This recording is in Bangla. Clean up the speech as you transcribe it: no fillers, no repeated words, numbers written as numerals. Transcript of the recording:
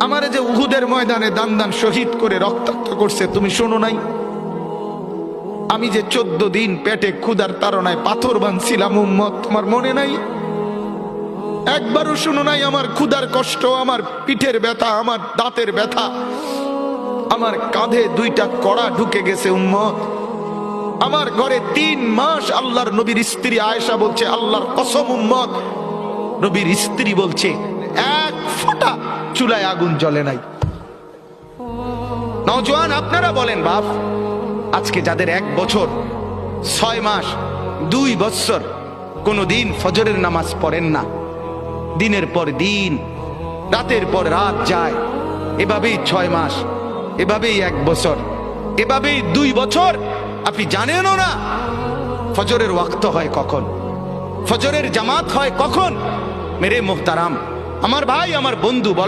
আমারে যে উহুদের ময়দানে দান দান শহীদ করে রক্তাক্ত করছে তুমি শোনো নাই? আমি যে 14 দিন পেটে ক্ষুধার তাড়নায় পাথর বাঁধছিলাম উম্মত, তোমার মনে নাই? একবারও শুনো নাই আমার ক্ষুধার কষ্ট, আমার পিঠের ব্যথা, আমার দাঁতের ব্যথা, আমার কাঁধে 2টা কড়া ঢুকে গেছে উম্মত। আমার ঘরে 3 মাস আল্লাহর নবীর স্ত্রী আয়েশা বলছে, আল্লাহর কসম উম্মত, নবীর স্ত্রী বলছে 1 ফোঁটা চুলায় আগুন জ্বলে নাই। নওজোয়ান আপনারা বলেন বাপ, আজকে যাদের 1 বছর 6 মাস 2 বছর কোনদিন ফজরের নামাজ পড়েন না, দিনের পর দিন রাতের পর রাত যায়, এভাবেই 6 মাস, এভাবেই 1 বছর, এভাবেই 2 বছর, আপনি জানেনও না ফজরের ওয়াক্ত হয় কখন, ফজরের জামাত হয় কখন। মেরে মুহতারাম, আমার ভাই, আমার বন্ধু, বলো